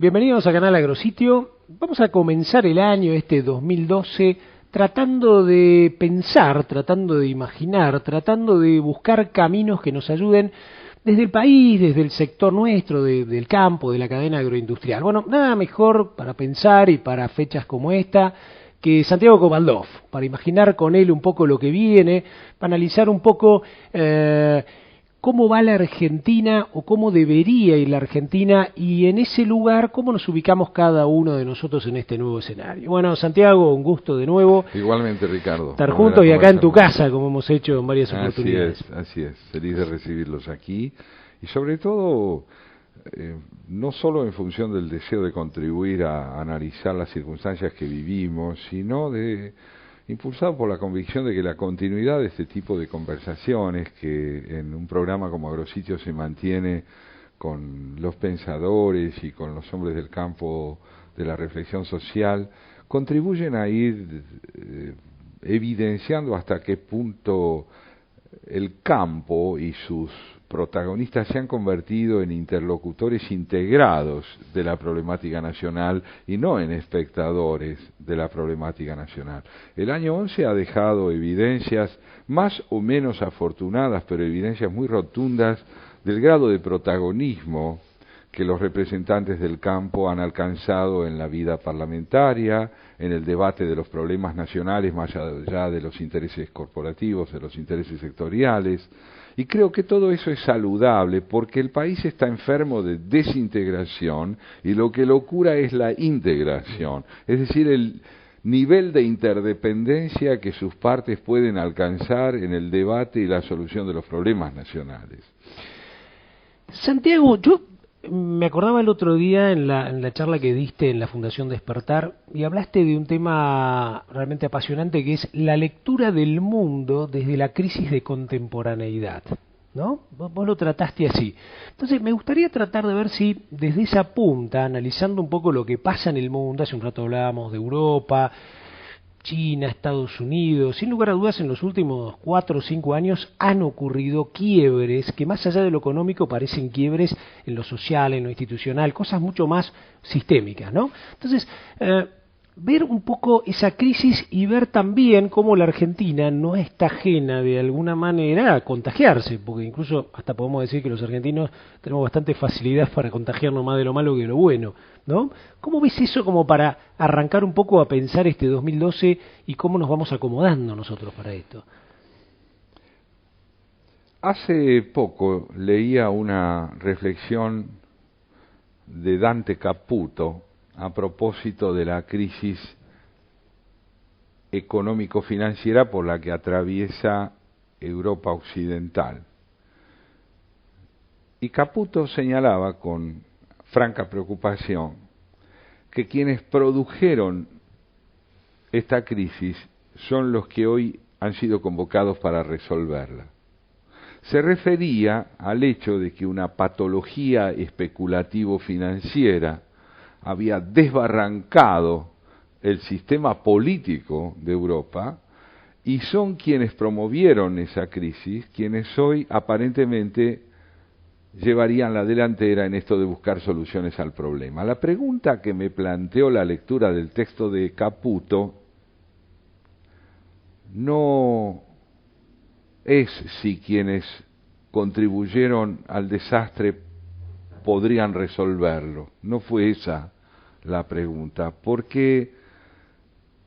Bienvenidos a Canal Agrositio. Vamos a comenzar el año, 2012, tratando de pensar, tratando de imaginar, tratando de buscar caminos que nos ayuden desde el país, desde el sector nuestro, del campo, de la cadena agroindustrial. Bueno, nada mejor para pensar y para fechas como esta que Santiago Cobaldov, para imaginar con él un poco lo que viene, para analizar un poco cómo va la Argentina o cómo debería ir la Argentina y en ese lugar cómo nos ubicamos cada uno de nosotros en este nuevo escenario. Bueno, Santiago, un gusto de nuevo. Igualmente, Ricardo. Estar juntos y acá en tu casa, como hemos hecho en varias oportunidades. Así es. Feliz de recibirlos aquí y sobre todo, no solo en función del deseo de contribuir a analizar las circunstancias que vivimos, sino impulsado por la convicción de que la continuidad de este tipo de conversaciones, que en un programa como Agrositio se mantiene con los pensadores y con los hombres del campo de la reflexión social, contribuyen a ir evidenciando hasta qué punto el campo y sus protagonistas se han convertido en interlocutores integrados de la problemática nacional y no en espectadores de la problemática nacional. El año 11 ha dejado evidencias más o menos afortunadas, pero evidencias muy rotundas del grado de protagonismo que los representantes del campo han alcanzado en la vida parlamentaria, en el debate de los problemas nacionales más allá de los intereses corporativos, de los intereses sectoriales. Y creo que todo eso es saludable porque el país está enfermo de desintegración y lo que lo cura es la integración, es decir, el nivel de interdependencia que sus partes pueden alcanzar en el debate y la solución de los problemas nacionales. Santiago, yo me acordaba el otro día en la charla que diste en la Fundación Despertar y hablaste de un tema realmente apasionante que es la lectura del mundo desde la crisis de contemporaneidad, ¿no? Vos lo trataste así. Entonces me gustaría tratar de ver si desde esa punta, analizando un poco lo que pasa en el mundo, hace un rato hablábamos de Europa, China, Estados Unidos, sin lugar a dudas en los últimos 4 o 5 años han ocurrido quiebres que más allá de lo económico parecen quiebres en lo social, en lo institucional, cosas mucho más sistémicas, ¿no? Entonces, ver un poco esa crisis y ver también cómo la Argentina no está ajena de alguna manera a contagiarse, porque incluso hasta podemos decir que los argentinos tenemos bastante facilidad para contagiarnos más de lo malo que de lo bueno, ¿no? ¿Cómo ves eso como para arrancar un poco a pensar este 2012 y cómo nos vamos acomodando nosotros para esto? Hace poco leía una reflexión de Dante Caputo a propósito de la crisis económico-financiera por la que atraviesa Europa Occidental. Y Caputo señalaba con franca preocupación que quienes produjeron esta crisis son los que hoy han sido convocados para resolverla. Se refería al hecho de que una patología especulativo-financiera había desbarrancado el sistema político de Europa y son quienes promovieron esa crisis, quienes hoy aparentemente llevarían la delantera en esto de buscar soluciones al problema. La pregunta que me planteó la lectura del texto de Caputo no es si quienes contribuyeron al desastre podrían resolverlo. No fue esa la pregunta, porque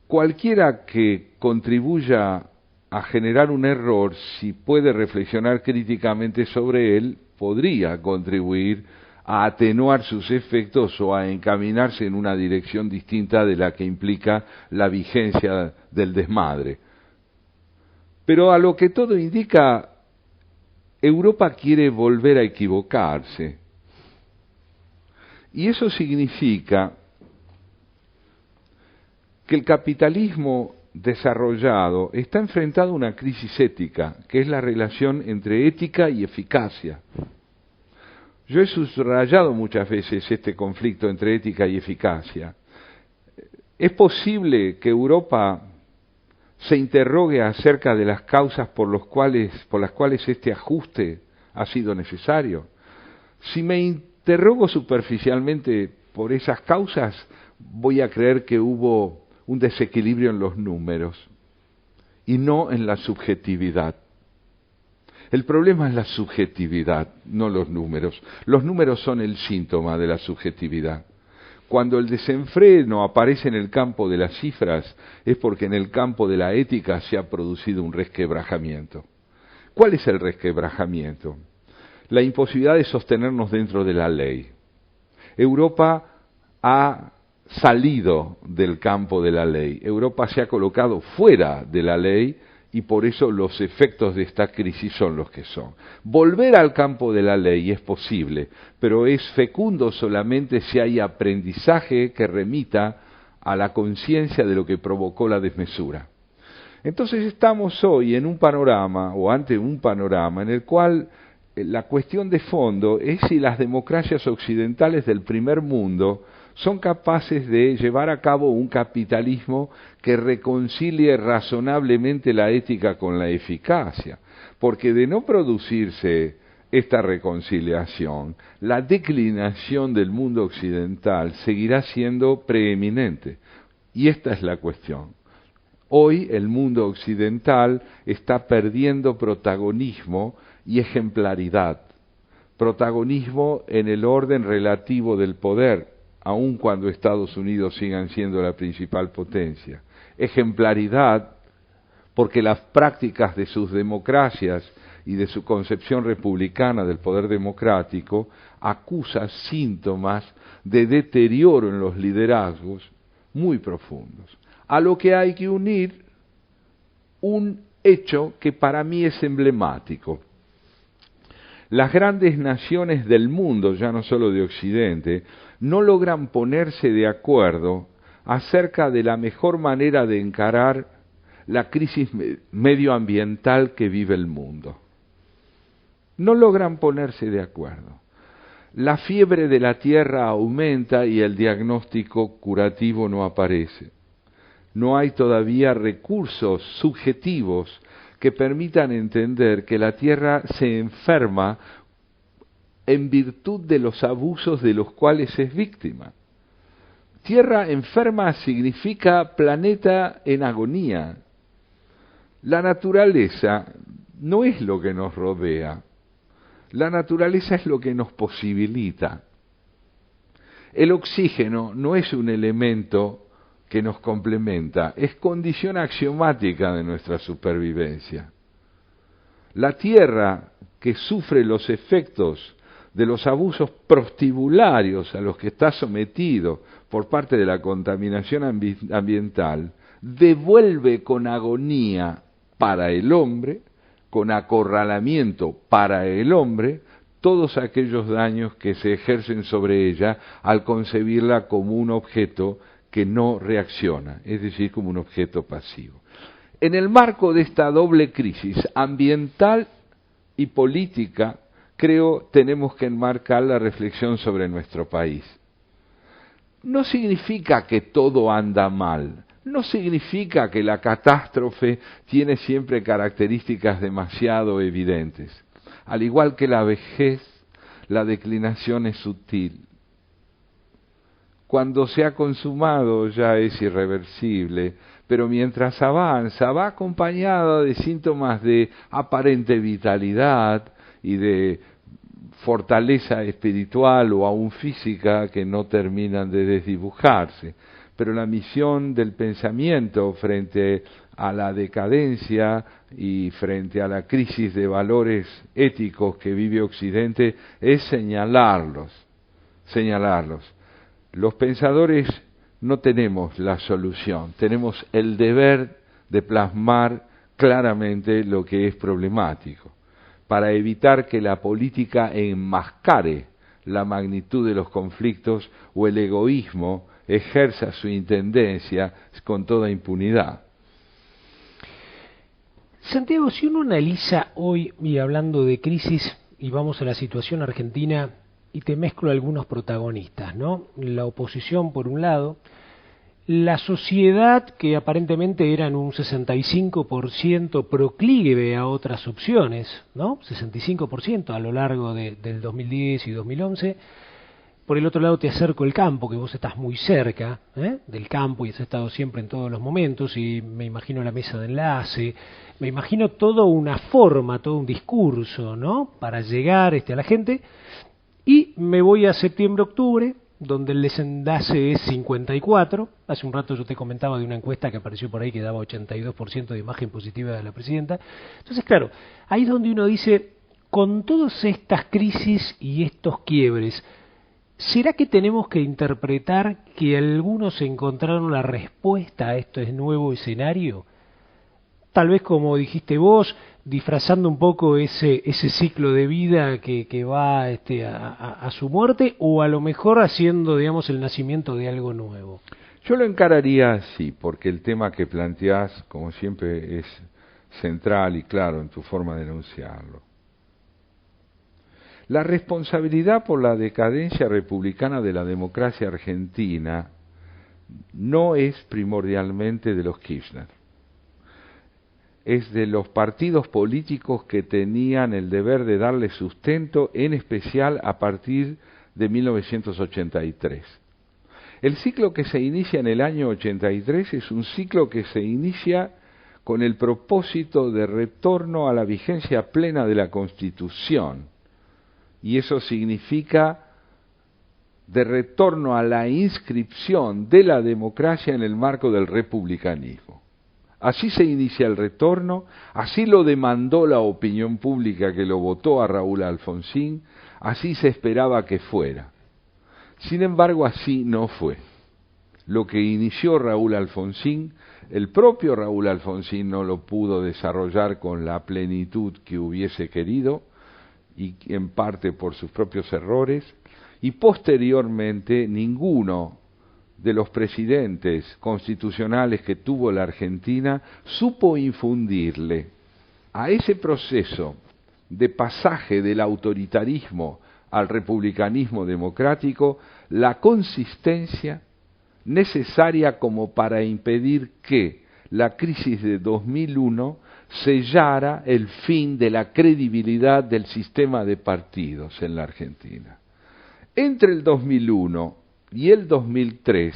cualquiera que contribuya a generar un error, si puede reflexionar críticamente sobre él, podría contribuir a atenuar sus efectos o a encaminarse en una dirección distinta de la que implica la vigencia del desmadre. Pero a lo que todo indica, Europa quiere volver a equivocarse. Y eso significa que el capitalismo desarrollado está enfrentado a una crisis ética, que es la relación entre ética y eficacia. Yo he subrayado muchas veces este conflicto entre ética y eficacia. ¿Es posible que Europa se interrogue acerca de las causas por las cuales este ajuste ha sido necesario? Si me interrogo superficialmente por esas causas, voy a creer que hubo un desequilibrio en los números y no en la subjetividad. El problema es la subjetividad, no los números. Los números son el síntoma de la subjetividad. Cuando el desenfreno aparece en el campo de las cifras, es porque en el campo de la ética se ha producido un resquebrajamiento. ¿Cuál es el resquebrajamiento? La imposibilidad de sostenernos dentro de la ley. Europa ha salido del campo de la ley. Europa se ha colocado fuera de la ley y por eso los efectos de esta crisis son los que son. Volver al campo de la ley es posible, pero es fecundo solamente si hay aprendizaje que remita a la conciencia de lo que provocó la desmesura. Entonces estamos hoy en un panorama, o ante un panorama, en el cual la cuestión de fondo es si las democracias occidentales del primer mundo son capaces de llevar a cabo un capitalismo que reconcilie razonablemente la ética con la eficacia, porque de no producirse esta reconciliación, la declinación del mundo occidental seguirá siendo preeminente. Y esta es la cuestión. Hoy el mundo occidental está perdiendo protagonismo y ejemplaridad. Protagonismo en el orden relativo del poder, aun cuando Estados Unidos sigan siendo la principal potencia. Ejemplaridad porque las prácticas de sus democracias y de su concepción republicana del poder democrático acusa síntomas de deterioro en los liderazgos muy profundos. A lo que hay que unir un hecho que para mí es emblemático. Las grandes naciones del mundo, ya no solo de Occidente, no logran ponerse de acuerdo acerca de la mejor manera de encarar la crisis medioambiental que vive el mundo. No logran ponerse de acuerdo. La fiebre de la tierra aumenta y el diagnóstico curativo no aparece. No hay todavía recursos subjetivos que permitan entender que la tierra se enferma en virtud de los abusos de los cuales es víctima. Tierra enferma significa planeta en agonía. La naturaleza no es lo que nos rodea, la naturaleza es lo que nos posibilita. El oxígeno no es un elemento que nos complementa, es condición axiomática de nuestra supervivencia. La tierra que sufre los efectos de los abusos prostibularios a los que está sometido por parte de la contaminación ambiental, devuelve con agonía para el hombre, con acorralamiento para el hombre, todos aquellos daños que se ejercen sobre ella al concebirla como un objeto que no reacciona, es decir, como un objeto pasivo. En el marco de esta doble crisis ambiental y política, creo tenemos que enmarcar la reflexión sobre nuestro país. No significa que todo anda mal, no significa que la catástrofe tiene siempre características demasiado evidentes. Al igual que la vejez, la declinación es sutil. Cuando se ha consumado ya es irreversible, pero mientras avanza va acompañada de síntomas de aparente vitalidad y de fortaleza espiritual o aún física que no terminan de desdibujarse. Pero la misión del pensamiento frente a la decadencia y frente a la crisis de valores éticos que vive Occidente es señalarlos. Los pensadores no tenemos la solución, tenemos el deber de plasmar claramente lo que es problemático, para evitar que la política enmascare la magnitud de los conflictos o el egoísmo ejerza su intendencia con toda impunidad. Santiago, si uno analiza hoy, y hablando de crisis, y vamos a la situación argentina, y te mezclo algunos protagonistas, ¿no? La oposición, por un lado, la sociedad, que aparentemente era en un 65% proclive a otras opciones, ¿no? 65% a lo largo del 2010 y 2011, por el otro lado te acerco el campo, que vos estás muy cerca del campo y has estado siempre en todos los momentos, y me imagino la mesa de enlace, me imagino toda una forma, todo un discurso, ¿no? Para llegar a la gente, y me voy a septiembre-octubre, donde el desenlace es 54. Hace un rato yo te comentaba de una encuesta que apareció por ahí que daba 82% de imagen positiva de la presidenta. Entonces, claro, ahí es donde uno dice, con todas estas crisis y estos quiebres, ¿será que tenemos que interpretar que algunos encontraron la respuesta a este nuevo escenario? Tal vez, como dijiste vos, disfrazando un poco ese ciclo de vida que va a su muerte, o a lo mejor haciendo, digamos, el nacimiento de algo nuevo. Yo lo encararía así, porque el tema que planteás, como siempre, es central y claro en tu forma de enunciarlo. La responsabilidad por la decadencia republicana de la democracia argentina no es primordialmente de los Kirchner. Es de los partidos políticos que tenían el deber de darle sustento, en especial a partir de 1983. El ciclo que se inicia en el año 83 es un ciclo que se inicia con el propósito de retorno a la vigencia plena de la Constitución, y eso significa de retorno a la inscripción de la democracia en el marco del republicanismo. Así se inicia el retorno, así lo demandó la opinión pública que lo votó a Raúl Alfonsín, así se esperaba que fuera. Sin embargo, así no fue. Lo que inició Raúl Alfonsín, el propio Raúl Alfonsín no lo pudo desarrollar con la plenitud que hubiese querido, y en parte por sus propios errores, y posteriormente ninguno de los presidentes constitucionales que tuvo la Argentina supo infundirle a ese proceso de pasaje del autoritarismo al republicanismo democrático la consistencia necesaria como para impedir que la crisis de 2001 sellara el fin de la credibilidad del sistema de partidos en la Argentina. Entre el 2001 y el 2003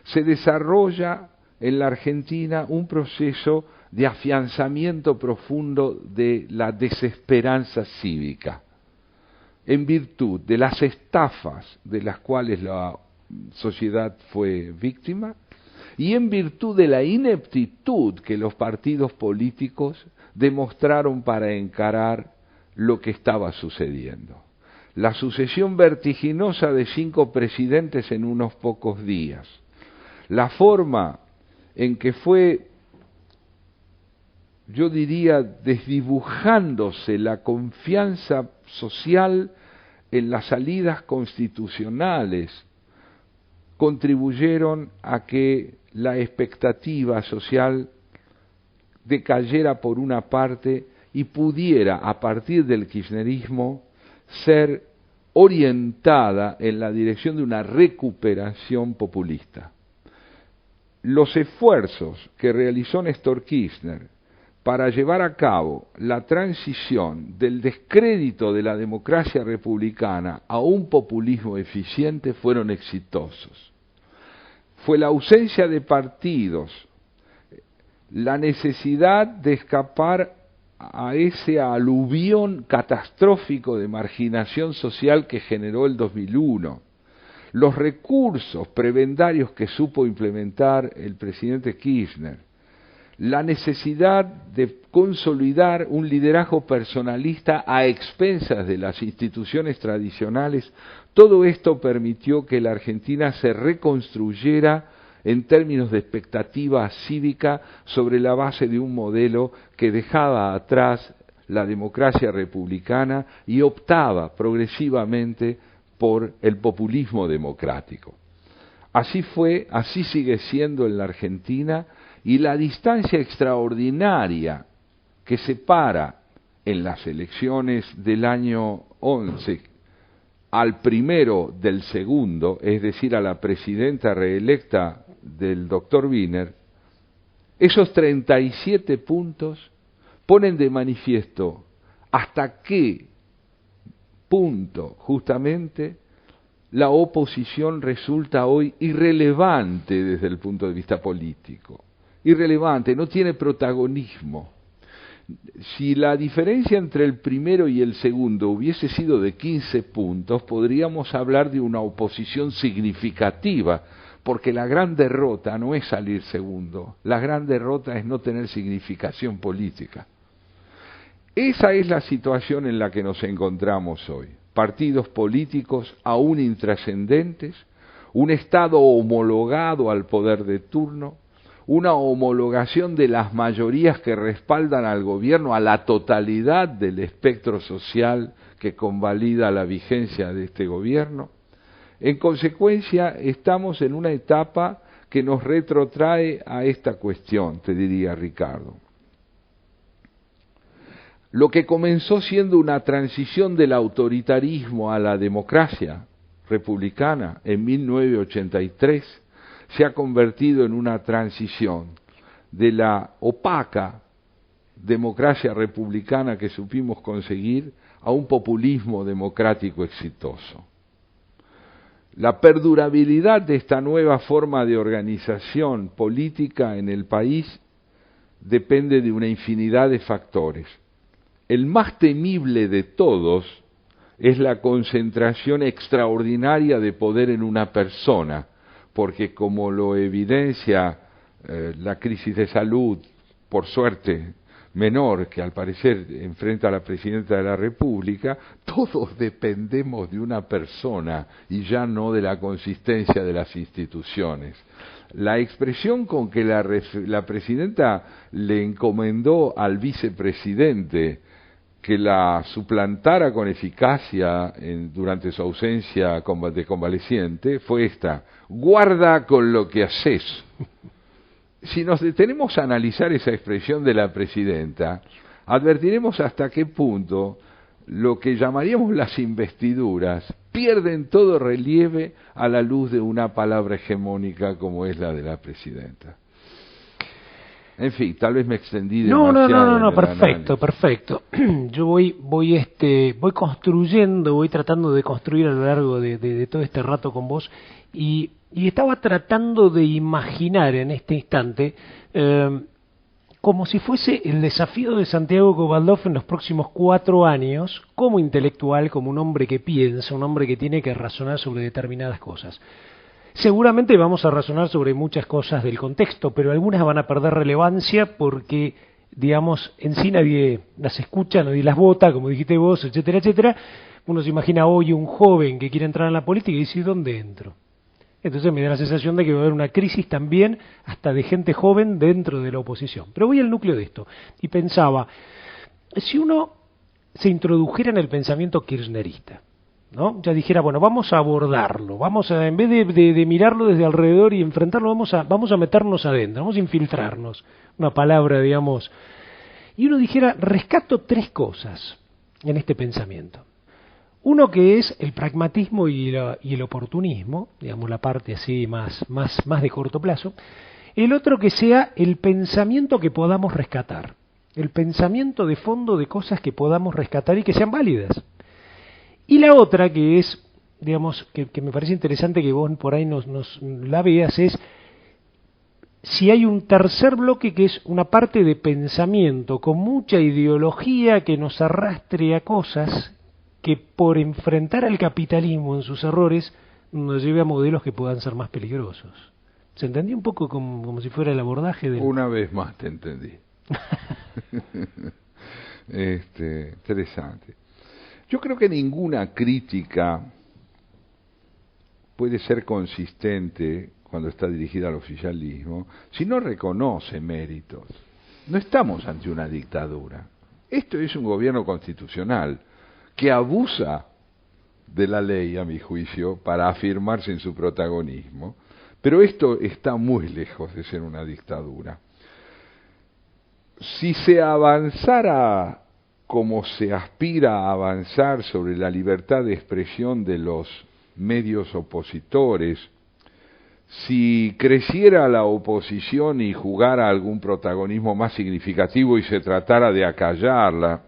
se desarrolla en la Argentina un proceso de afianzamiento profundo de la desesperanza cívica, en virtud de las estafas de las cuales la sociedad fue víctima y en virtud de la ineptitud que los partidos políticos demostraron para encarar lo que estaba sucediendo. La sucesión vertiginosa de 5 presidentes en unos pocos días, la forma en que fue, yo diría, desdibujándose la confianza social en las salidas constitucionales, contribuyeron a que la expectativa social decayera por una parte y pudiera, a partir del kirchnerismo, ser orientada en la dirección de una recuperación populista. Los esfuerzos que realizó Néstor Kirchner para llevar a cabo la transición del descrédito de la democracia republicana a un populismo eficiente fueron exitosos. Fue la ausencia de partidos, la necesidad de escapar a ese aluvión catastrófico de marginación social que generó el 2001, los recursos prebendarios que supo implementar el presidente Kirchner, la necesidad de consolidar un liderazgo personalista a expensas de las instituciones tradicionales, todo esto permitió que la Argentina se reconstruyera en términos de expectativa cívica sobre la base de un modelo que dejaba atrás la democracia republicana y optaba progresivamente por el populismo democrático. Así fue, así sigue siendo en la Argentina, y la distancia extraordinaria que separa en las elecciones del año 11 al primero del segundo, es decir, a la presidenta reelecta del doctor Wiener, esos 37 puntos ponen de manifiesto hasta qué punto justamente la oposición resulta hoy irrelevante desde el punto de vista político. Irrelevante, no tiene protagonismo. Si la diferencia entre el primero y el segundo hubiese sido de 15 puntos, podríamos hablar de una oposición significativa, porque la gran derrota no es salir segundo, la gran derrota es no tener significación política. Esa es la situación en la que nos encontramos hoy. Partidos políticos aún intrascendentes, un Estado homologado al poder de turno, una homologación de las mayorías que respaldan al gobierno, a la totalidad del espectro social que convalida la vigencia de este gobierno. En consecuencia, estamos en una etapa que nos retrotrae a esta cuestión, te diría Ricardo. Lo que comenzó siendo una transición del autoritarismo a la democracia republicana en 1983, se ha convertido en una transición de la opaca democracia republicana que supimos conseguir a un populismo democrático exitoso. La perdurabilidad de esta nueva forma de organización política en el país depende de una infinidad de factores. El más temible de todos es la concentración extraordinaria de poder en una persona, porque como lo evidencia la crisis de salud, por suerte menor, que al parecer enfrenta la Presidenta de la República, todos dependemos de una persona y ya no de la consistencia de las instituciones. La expresión con que la Presidenta le encomendó al vicepresidente que la suplantara con eficacia durante su ausencia de convaleciente fue esta: guarda con lo que haces. Si nos detenemos a analizar esa expresión de la presidenta, advertiremos hasta qué punto lo que llamaríamos las investiduras pierden todo relieve a la luz de una palabra hegemónica como es la de la presidenta. En fin, tal vez me extendí demasiado. No, perfecto. Yo voy construyendo, voy tratando de construir a lo largo de todo este rato con vos y estaba tratando de imaginar en este instante como si fuese el desafío de Santiago Kovaldov en los próximos 4 años, como intelectual, como un hombre que piensa, un hombre que tiene que razonar sobre determinadas cosas. Seguramente vamos a razonar sobre muchas cosas del contexto, pero algunas van a perder relevancia porque, digamos, en sí nadie las escucha, nadie las vota, como dijiste vos, etcétera, etcétera. Uno se imagina hoy un joven que quiere entrar en la política y dice, ¿dónde entro? Entonces me da la sensación de que va a haber una crisis también hasta de gente joven dentro de la oposición. Pero voy al núcleo de esto y pensaba, si uno se introdujera en el pensamiento kirchnerista, ¿no? Ya dijera, bueno, vamos a abordarlo, vamos a, en vez de mirarlo desde alrededor y enfrentarlo, vamos a meternos adentro, vamos a infiltrarnos, una palabra, digamos. Y uno dijera, rescato 3 cosas en este pensamiento. Uno que es el pragmatismo y el oportunismo, digamos la parte así más de corto plazo. El otro que sea el pensamiento que podamos rescatar, el pensamiento de fondo de cosas que podamos rescatar y que sean válidas. Y la otra que es, digamos, que me parece interesante que vos por ahí nos la veas, es si hay un tercer bloque que es una parte de pensamiento con mucha ideología que nos arrastre a cosas que por enfrentar al capitalismo en sus errores nos lleve a modelos que puedan ser más peligrosos. ¿Se entendió un poco como si fuera el abordaje del... Una vez más te entendí. Interesante. Yo creo que ninguna crítica puede ser consistente cuando está dirigida al oficialismo si no reconoce méritos. No estamos ante una dictadura. Esto es un gobierno constitucional que abusa de la ley, a mi juicio, para afirmarse en su protagonismo, pero esto está muy lejos de ser una dictadura. Si se avanzara como se aspira a avanzar sobre la libertad de expresión de los medios opositores, si creciera la oposición y jugara algún protagonismo más significativo y se tratara de acallarla,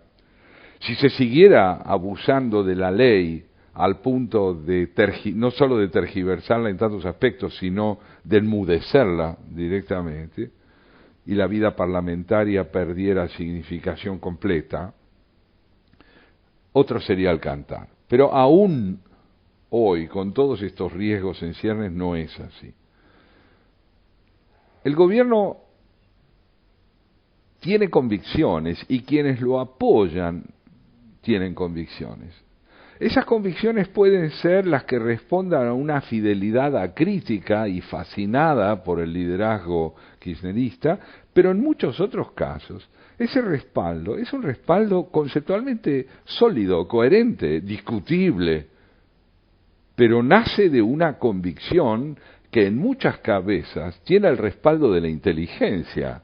si se siguiera abusando de la ley al punto de no solo de tergiversarla en tantos aspectos, sino de enmudecerla directamente, y la vida parlamentaria perdiera significación completa, otro sería el cantar. Pero aún hoy, con todos estos riesgos en ciernes, no es así. El gobierno tiene convicciones y quienes lo apoyan tienen convicciones. Esas convicciones pueden ser las que respondan a una fidelidad acrítica y fascinada por el liderazgo kirchnerista, pero en muchos otros casos ese respaldo es un respaldo conceptualmente sólido, coherente, discutible, pero nace de una convicción que en muchas cabezas tiene el respaldo de la inteligencia,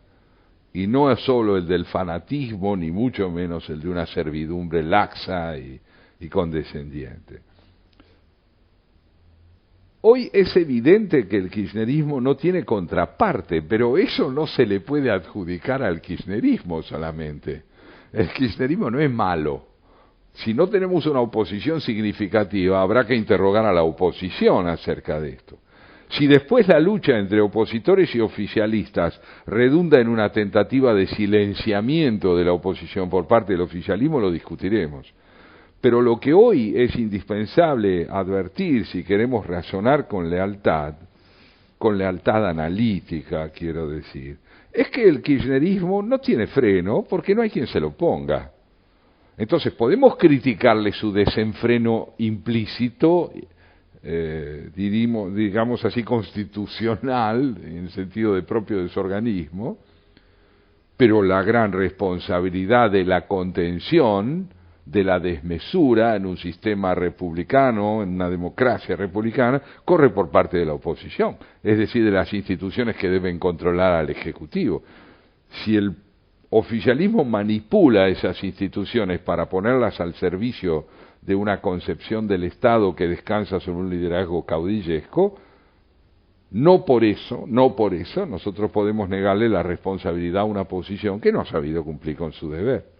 y no es solo el del fanatismo, ni mucho menos el de una servidumbre laxa y condescendiente. Hoy es evidente que el kirchnerismo no tiene contraparte, pero eso no se le puede adjudicar al kirchnerismo solamente. El kirchnerismo no es malo. Si no tenemos una oposición significativa, habrá que interrogar a la oposición acerca de esto. Si después la lucha entre opositores y oficialistas redunda en una tentativa de silenciamiento de la oposición por parte del oficialismo, lo discutiremos. Pero lo que hoy es indispensable advertir, si queremos razonar con lealtad analítica, quiero decir, es que el kirchnerismo no tiene freno porque no hay quien se lo ponga. Entonces podemos criticarle su desenfreno implícito, digamos así, constitucional, en el sentido de propio de su organismo, pero la gran responsabilidad de la contención, de la desmesura en un sistema republicano, en una democracia republicana, corre por parte de la oposición, es decir, de las instituciones que deben controlar al Ejecutivo. Si el oficialismo manipula esas instituciones para ponerlas al servicio de una concepción del Estado que descansa sobre un liderazgo caudillesco, no por eso nosotros podemos negarle la responsabilidad a una oposición que no ha sabido cumplir con su deber.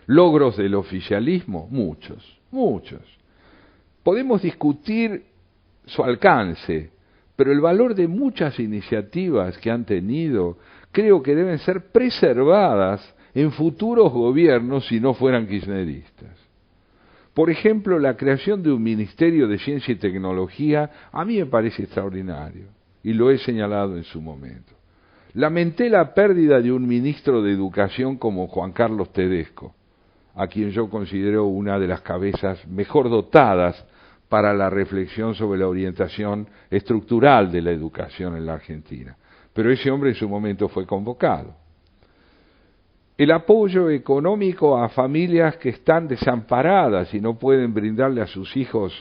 Logros del oficialismo, muchos. Podemos discutir su alcance, pero el valor de muchas iniciativas que han tenido, creo que deben ser preservadas en futuros gobiernos si no fueran kirchneristas. Por ejemplo, la creación de un Ministerio de Ciencia y Tecnología a mí me parece extraordinario, y lo he señalado en su momento. Lamenté la pérdida de un ministro de Educación como Juan Carlos Tedesco, a quien yo considero una de las cabezas mejor dotadas para la reflexión sobre la orientación estructural de la educación en la Argentina. Pero ese hombre en su momento fue convocado. El apoyo económico a familias que están desamparadas y no pueden brindarle a sus hijos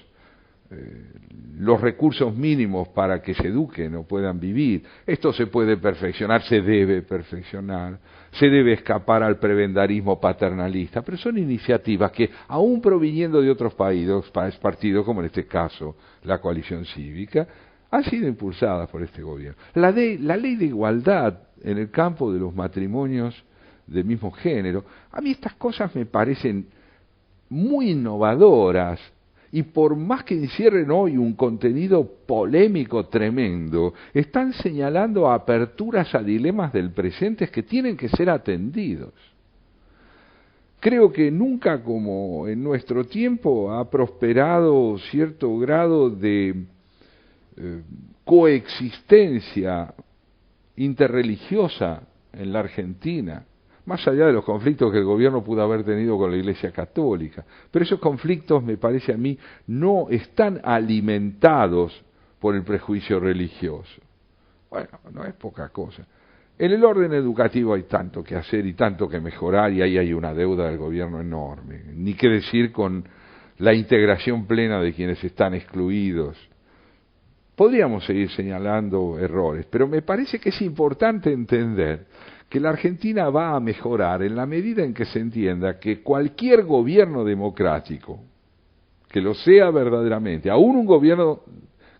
los recursos mínimos para que se eduquen o puedan vivir. Esto se puede perfeccionar, se debe perfeccionar, se debe escapar al prebendarismo paternalista, pero son iniciativas que, aún proviniendo de otros partidos, como en este caso la coalición cívica, han sido impulsadas por este gobierno. La ley de igualdad en el campo de los matrimonios del mismo género, a mí estas cosas me parecen muy innovadoras, y por más que encierren hoy un contenido polémico tremendo, están señalando aperturas a dilemas del presente que tienen que ser atendidos. Creo que nunca como en nuestro tiempo ha prosperado cierto grado de coexistencia interreligiosa en la Argentina, más allá de los conflictos que el gobierno pudo haber tenido con la Iglesia Católica. Pero esos conflictos, me parece a mí, no están alimentados por el prejuicio religioso. Bueno, no es poca cosa. En el orden educativo hay tanto que hacer y tanto que mejorar, y ahí hay una deuda del gobierno enorme. Ni qué decir con la integración plena de quienes están excluidos. Podríamos seguir señalando errores, pero me parece que es importante entender que la Argentina va a mejorar en la medida en que se entienda que cualquier gobierno democrático, que lo sea verdaderamente, aún un gobierno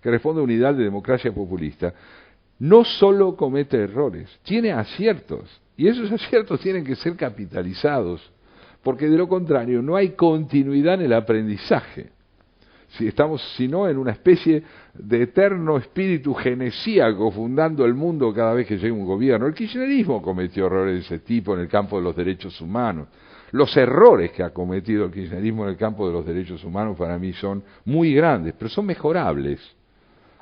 que responde a un ideal de democracia populista, no solo comete errores, tiene aciertos, y esos aciertos tienen que ser capitalizados porque de lo contrario no hay continuidad en el aprendizaje. Si estamos, sino en una especie de eterno espíritu genesíaco fundando el mundo cada vez que llega un gobierno. El kirchnerismo cometió errores de ese tipo en el campo de los derechos humanos. Los errores que ha cometido el kirchnerismo en el campo de los derechos humanos para mí son muy grandes, pero son mejorables.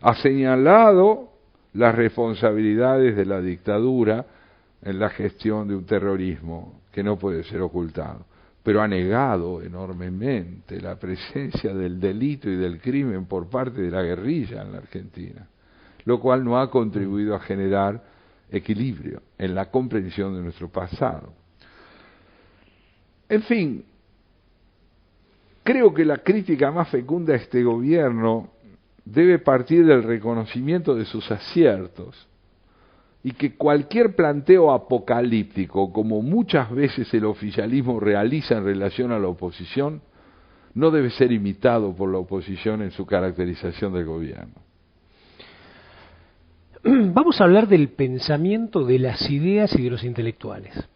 Ha señalado las responsabilidades de la dictadura en la gestión de un terrorismo que no puede ser ocultado, pero ha negado enormemente la presencia del delito y del crimen por parte de la guerrilla en la Argentina, lo cual no ha contribuido a generar equilibrio en la comprensión de nuestro pasado. En fin, creo que la crítica más fecunda a este gobierno debe partir del reconocimiento de sus aciertos, y que cualquier planteo apocalíptico, como muchas veces el oficialismo realiza en relación a la oposición, no debe ser imitado por la oposición en su caracterización del gobierno. Vamos a hablar del pensamiento, de las ideas y de los intelectuales.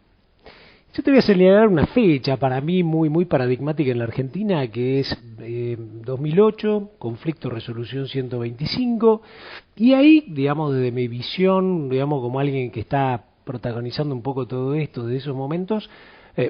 Yo te voy a señalar una fecha para mí muy paradigmática en la Argentina, que es 2008, conflicto resolución 125, y ahí, digamos, desde mi visión, digamos, como alguien que está protagonizando un poco todo esto de esos momentos,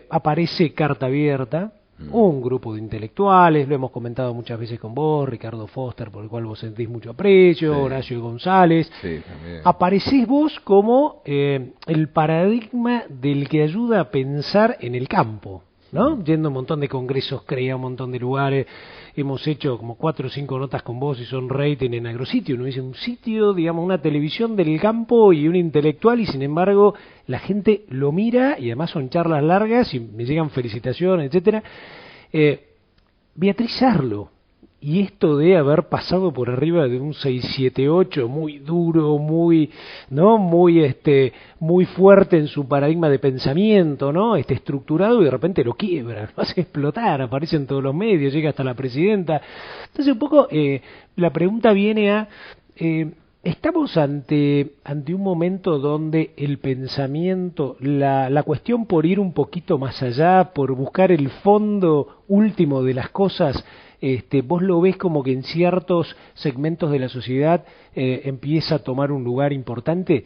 aparece Carta Abierta, un grupo de intelectuales, lo hemos comentado muchas veces con vos, Ricardo Foster, por el cual vos sentís mucho aprecio, sí. Horacio González. Sí, también. Aparecés vos como el paradigma del que ayuda a pensar en el campo, ¿no? Yendo a un montón de congresos, CREA, un montón de lugares, hemos hecho como 4 o 5 notas con vos y son rating en Agrositio, uno dice un sitio, digamos, una televisión del campo y un intelectual, y sin embargo la gente lo mira y además son charlas largas y me llegan felicitaciones, etcétera. Beatriz Arlo, y esto de haber pasado por arriba de un 678 muy duro, muy fuerte en su paradigma de pensamiento, ¿no? Estructurado, y de repente lo quiebra, lo hace explotar, aparece en todos los medios, llega hasta la presidenta. Entonces un poco la pregunta viene a estamos ante un momento donde el pensamiento, la cuestión por ir un poquito más allá, por buscar el fondo último de las cosas, vos lo ves como que en ciertos segmentos de la sociedad empieza a tomar un lugar importante,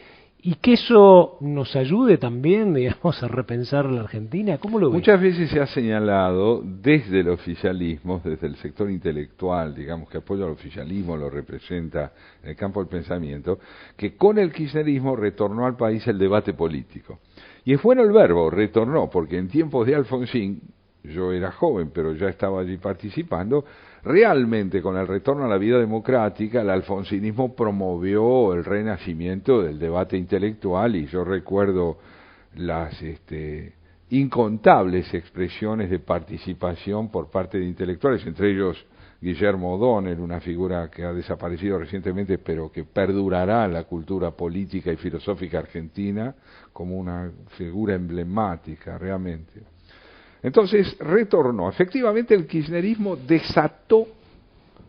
y que eso nos ayude también, digamos, a repensar la Argentina. ¿Cómo lo ves? Muchas veces se ha señalado desde el oficialismo, desde el sector intelectual, digamos, que apoya al oficialismo, lo representa en el campo del pensamiento, que con el kirchnerismo retornó al país el debate político. Y es bueno el verbo, retornó, porque en tiempos de Alfonsín, yo era joven, pero ya estaba allí participando, realmente con el retorno a la vida democrática, el alfonsinismo promovió el renacimiento del debate intelectual, y yo recuerdo las incontables expresiones de participación por parte de intelectuales, entre ellos Guillermo O'Donnell, una figura que ha desaparecido recientemente, pero que perdurará en la cultura política y filosófica argentina como una figura emblemática realmente. Entonces retornó. Efectivamente, el kirchnerismo desató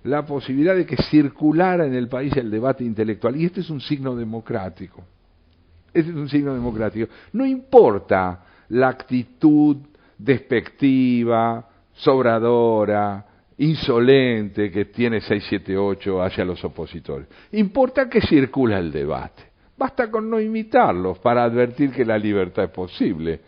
la posibilidad de que circulara en el país el debate intelectual, y este es un signo democrático. Este es un signo democrático. No importa la actitud despectiva, sobradora, insolente que tiene 678 hacia los opositores. Importa que circula el debate. Basta con no imitarlos para advertir que la libertad es posible.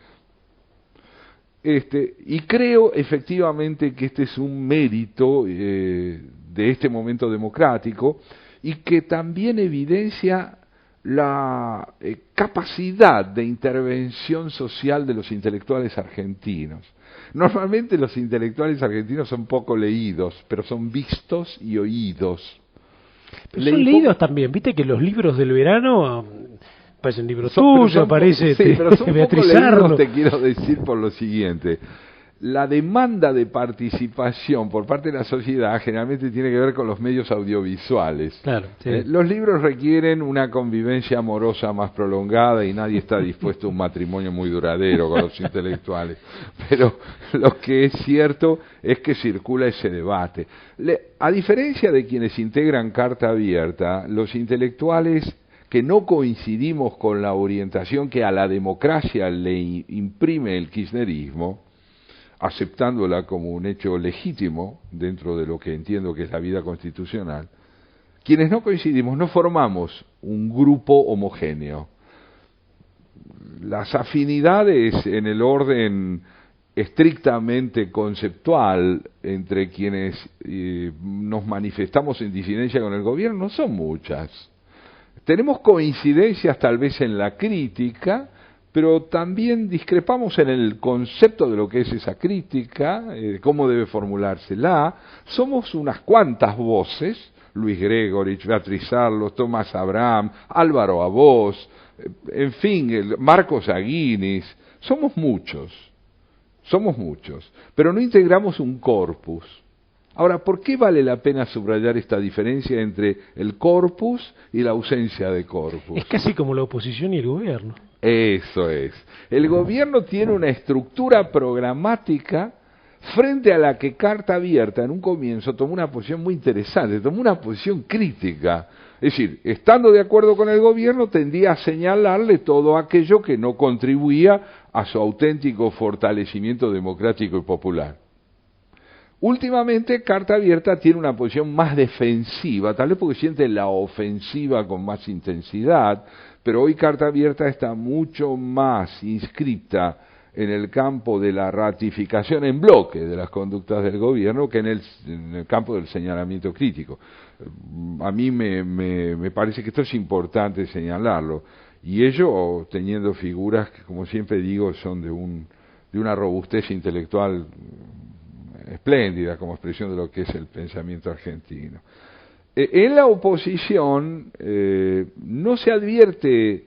Y creo efectivamente que este es un mérito de este momento democrático, y que también evidencia la capacidad de intervención social de los intelectuales argentinos. Normalmente los intelectuales argentinos son poco leídos, pero son vistos y oídos. Pero son leídos también, viste que los libros del verano aparece un libro tuyo, aparece Beatriz Arlo. Te quiero decir por lo siguiente: la demanda de participación por parte de la sociedad generalmente tiene que ver con los medios audiovisuales. Claro, sí. Los libros requieren una convivencia amorosa más prolongada, y nadie está dispuesto a un matrimonio muy duradero con los intelectuales. Pero lo que es cierto es que circula ese debate. A diferencia de quienes integran Carta Abierta, los intelectuales que no coincidimos con la orientación que a la democracia le imprime el kirchnerismo, aceptándola como un hecho legítimo dentro de lo que entiendo que es la vida constitucional, quienes no coincidimos no formamos un grupo homogéneo. Las afinidades en el orden estrictamente conceptual entre quienes nos manifestamos en disidencia con el gobierno no son muchas. Tenemos coincidencias tal vez en la crítica, pero también discrepamos en el concepto de lo que es esa crítica, cómo debe formulársela. Somos unas cuantas voces, Luis Gregorich, Beatriz Arlos, Tomás Abraham, Álvaro Abós, en fin, Marcos Aguinis, somos muchos, pero no integramos un corpus. Ahora, ¿por qué vale la pena subrayar esta diferencia entre el corpus y la ausencia de corpus? Es casi como la oposición y el gobierno. Eso es. El gobierno tiene una estructura programática frente a la que Carta Abierta en un comienzo tomó una posición muy interesante, tomó una posición crítica. Es decir, estando de acuerdo con el gobierno, tendía a señalarle todo aquello que no contribuía a su auténtico fortalecimiento democrático y popular. Últimamente, Carta Abierta tiene una posición más defensiva, tal vez porque siente la ofensiva con más intensidad, pero hoy Carta Abierta está mucho más inscripta en el campo de la ratificación en bloque de las conductas del gobierno que en el campo del señalamiento crítico. A mí me parece que esto es importante señalarlo, y ello teniendo figuras que, como siempre digo, son de una robustez intelectual espléndida como expresión de lo que es el pensamiento argentino. En la oposición no se advierte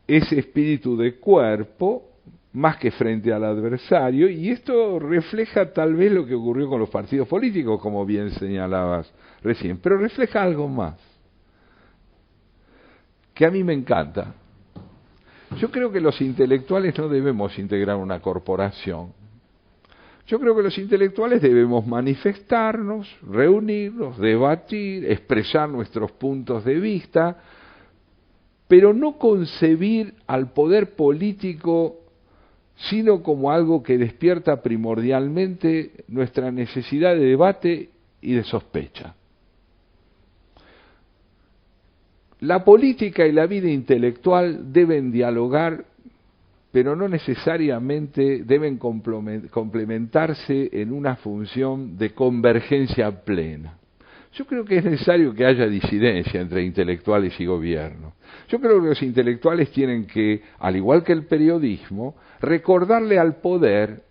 ese espíritu de cuerpo más que frente al adversario, y esto refleja tal vez lo que ocurrió con los partidos políticos, como bien señalabas recién, pero refleja algo más, que a mí me encanta. Yo creo que los intelectuales no debemos integrar una corporación. Yo creo que los intelectuales debemos manifestarnos, reunirnos, debatir, expresar nuestros puntos de vista, pero no concebir al poder político sino como algo que despierta primordialmente nuestra necesidad de debate y de sospecha. La política y la vida intelectual deben dialogar, pero no necesariamente deben complementarse en una función de convergencia plena. Yo creo que es necesario que haya disidencia entre intelectuales y gobierno. Yo creo que los intelectuales tienen que, al igual que el periodismo, recordarle al poder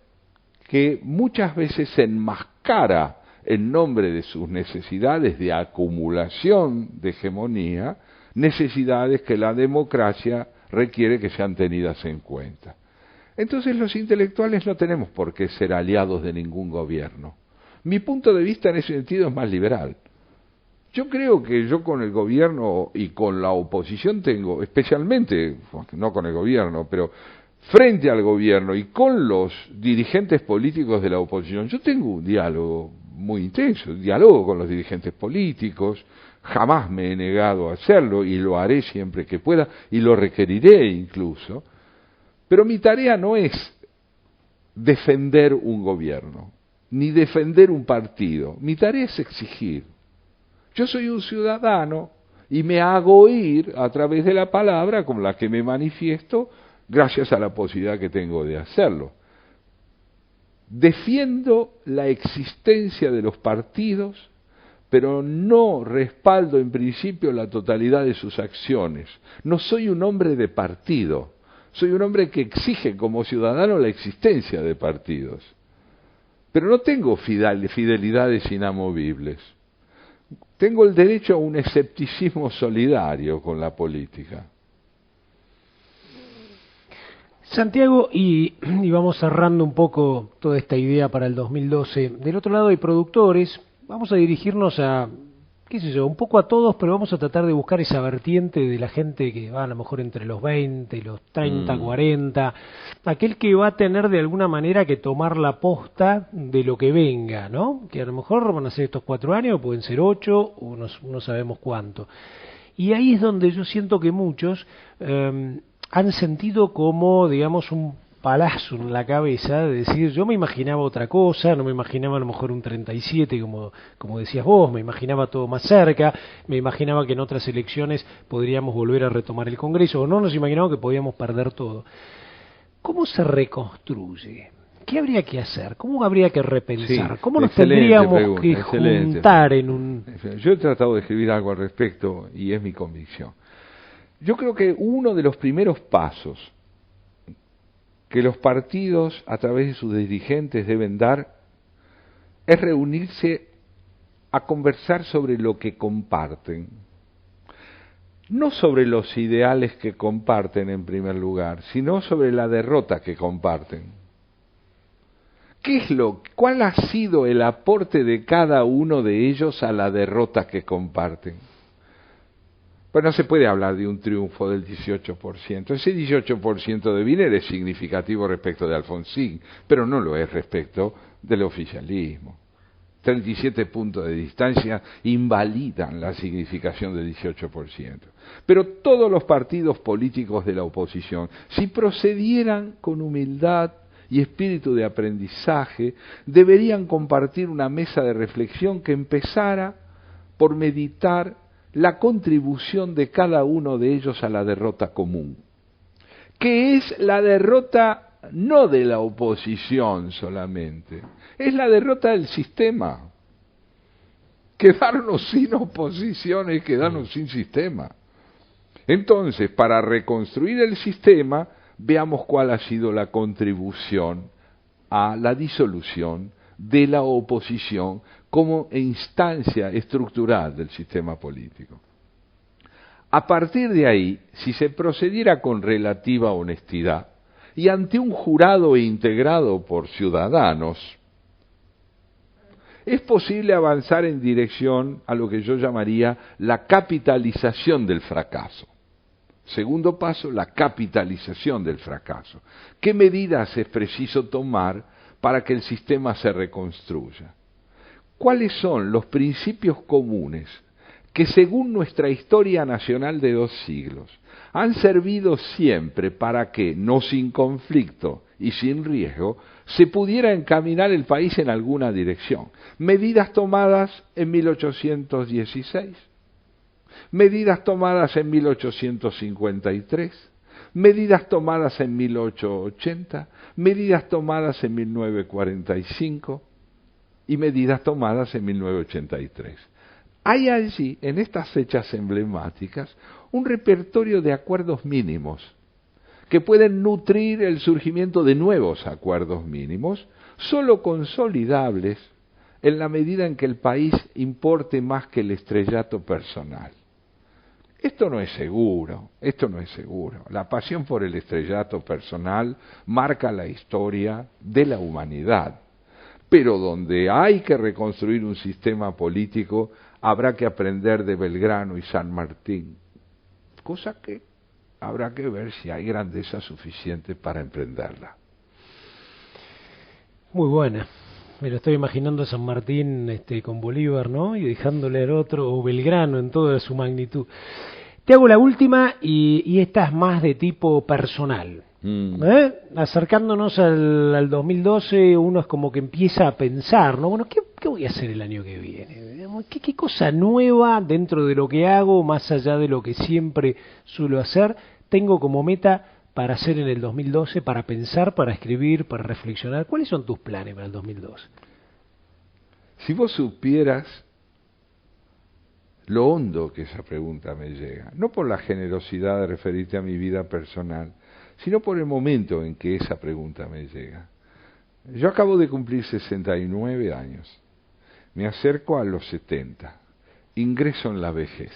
que muchas veces se enmascara en nombre de sus necesidades de acumulación de hegemonía, necesidades que la democracia requiere que sean tenidas en cuenta. Entonces los intelectuales no tenemos por qué ser aliados de ningún gobierno. Mi punto de vista en ese sentido es más liberal. Yo creo que yo con el gobierno y con la oposición tengo, especialmente, no con el gobierno, pero frente al gobierno y con los dirigentes políticos de la oposición, yo tengo un diálogo muy intenso, diálogo con los dirigentes políticos, jamás me he negado a hacerlo y lo haré siempre que pueda y lo requeriré incluso, pero mi tarea no es defender un gobierno, ni defender un partido, mi tarea es exigir. Yo soy un ciudadano y me hago oír a través de la palabra con la que me manifiesto gracias a la posibilidad que tengo de hacerlo. Defiendo la existencia de los partidos, pero no respaldo en principio la totalidad de sus acciones. No soy un hombre de partido, soy un hombre que exige como ciudadano la existencia de partidos. Pero no tengo fidelidades inamovibles. Tengo el derecho a un escepticismo solidario con la política. Santiago, y vamos cerrando un poco toda esta idea para el 2012. Del otro lado hay productores, vamos a dirigirnos a, qué sé yo, un poco a todos, pero vamos a tratar de buscar esa vertiente de la gente que va a lo mejor entre los 20 y los 30, 40, aquel que va a tener de alguna manera que tomar la posta de lo que venga, ¿no? Que a lo mejor van a ser estos 4 años, pueden ser 8, o no sabemos cuánto. Y ahí es donde yo siento que muchos han sentido como, digamos, un palazo en la cabeza de decir, yo me imaginaba otra cosa, no me imaginaba a lo mejor un 37 como decías vos, me imaginaba todo más cerca, me imaginaba que en otras elecciones podríamos volver a retomar el Congreso, o no nos imaginábamos que podíamos perder todo. ¿Cómo se reconstruye? ¿Qué habría que hacer? ¿Cómo habría que repensar? Sí, ¿Cómo nos tendríamos pregunta, que juntar en un... Yo he tratado de escribir algo al respecto y es mi convicción. Yo creo que uno de los primeros pasos que los partidos a través de sus dirigentes deben dar es reunirse a conversar sobre lo que comparten. No sobre los ideales que comparten en primer lugar, sino sobre la derrota que comparten. ¿Cuál ha sido el aporte de cada uno de ellos a la derrota que comparten? Pues no se puede hablar de un triunfo del 18%. Ese 18% de Wiener es significativo respecto de Alfonsín, pero no lo es respecto del oficialismo. 37 puntos de distancia invalidan la significación del 18%. Pero todos los partidos políticos de la oposición, si procedieran con humildad y espíritu de aprendizaje, deberían compartir una mesa de reflexión que empezara por meditar la contribución de cada uno de ellos a la derrota común, que es la derrota no de la oposición solamente, es la derrota del sistema. Quedarnos sin oposición es quedarnos sin sistema. Entonces, para reconstruir el sistema, veamos cuál ha sido la contribución a la disolución de la oposición como instancia estructural del sistema político. A partir de ahí, si se procediera con relativa honestidad y ante un jurado integrado por ciudadanos, es posible avanzar en dirección a lo que yo llamaría la capitalización del fracaso. Segundo paso, la capitalización del fracaso. ¿Qué medidas es preciso tomar para que el sistema se reconstruya? ¿Cuáles son los principios comunes que, según nuestra historia nacional de 2 siglos, han servido siempre para que, no sin conflicto y sin riesgo, se pudiera encaminar el país en alguna dirección? Medidas tomadas en 1816. Medidas tomadas en 1853, medidas tomadas en 1880, medidas tomadas en 1945 y medidas tomadas en 1983. Hay allí, en estas fechas emblemáticas, un repertorio de acuerdos mínimos que pueden nutrir el surgimiento de nuevos acuerdos mínimos, sólo consolidables en la medida en que el país importe más que el estrellato personal. Esto no es seguro. La pasión por el estrellato personal marca la historia de la humanidad. Pero donde hay que reconstruir un sistema político, habrá que aprender de Belgrano y San Martín. Cosa que habrá que ver si hay grandeza suficiente para emprenderla. Muy buena. Me lo estoy imaginando a San Martín con Bolívar, ¿no? Y dejándole al otro, o Belgrano en toda su magnitud. Te hago la última y esta es más de tipo personal. Acercándonos al 2012, uno es como que empieza a pensar, ¿no? Bueno, ¿qué voy a hacer el año que viene? ¿Qué cosa nueva dentro de lo que hago, más allá de lo que siempre suelo hacer, tengo como meta para hacer en el 2012, para pensar, para escribir, para reflexionar? ¿Cuáles son tus planes para el 2012? Si vos supieras lo hondo que esa pregunta me llega, no por la generosidad de referirte a mi vida personal, sino por el momento en que esa pregunta me llega. Yo acabo de cumplir 69 años, me acerco a los 70, ingreso en la vejez.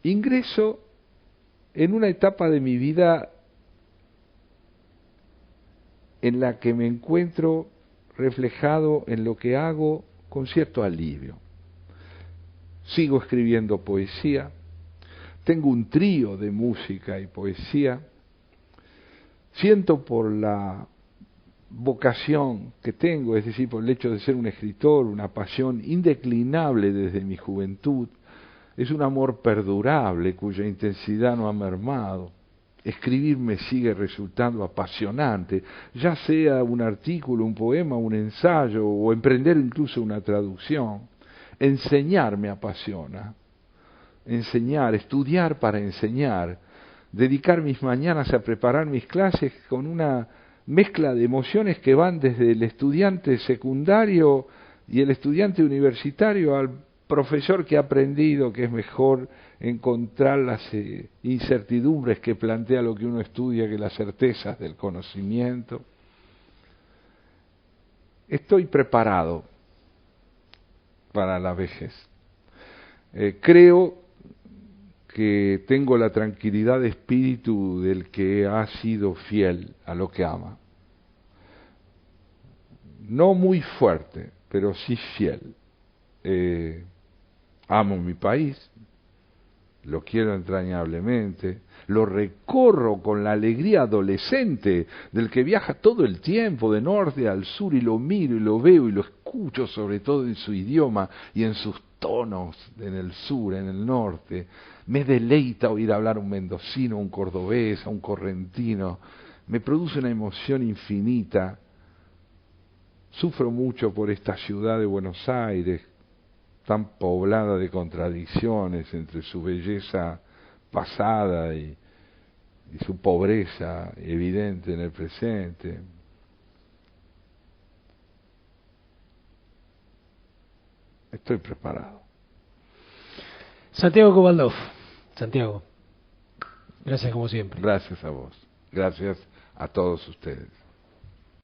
Ingreso en una etapa de mi vida en la que me encuentro reflejado en lo que hago con cierto alivio. Sigo escribiendo poesía, tengo un trío de música y poesía, siento por la vocación que tengo, es decir, por el hecho de ser un escritor, una pasión indeclinable desde mi juventud, es un amor perdurable cuya intensidad no ha mermado. escribir me sigue resultando apasionante, ya sea un artículo, un poema, un ensayo o emprender incluso una traducción. Enseñar me apasiona. Enseñar, estudiar para enseñar, dedicar mis mañanas a preparar mis clases con una mezcla de emociones que van desde el estudiante secundario y el estudiante universitario al profesor que ha aprendido que es mejor encontrar las incertidumbres que plantea lo que uno estudia que las certezas del conocimiento. Estoy preparado para la vejez. Creo que tengo la tranquilidad de espíritu del que ha sido fiel a lo que ama. No muy fuerte, pero sí fiel. Amo mi país, lo quiero entrañablemente, lo recorro con la alegría adolescente del que viaja todo el tiempo de norte al sur y lo miro y lo veo y lo escucho sobre todo en su idioma y en sus tonos en el sur, en el norte. Me deleita oír hablar a un mendocino, a un cordobés, a un correntino. Me produce una emoción infinita. Sufro mucho por esta ciudad de Buenos Aires, tan poblada de contradicciones entre su belleza pasada y su pobreza evidente en el presente. Estoy preparado. Santiago Cobaldov. Santiago, gracias como siempre. Gracias a vos. Gracias a todos ustedes.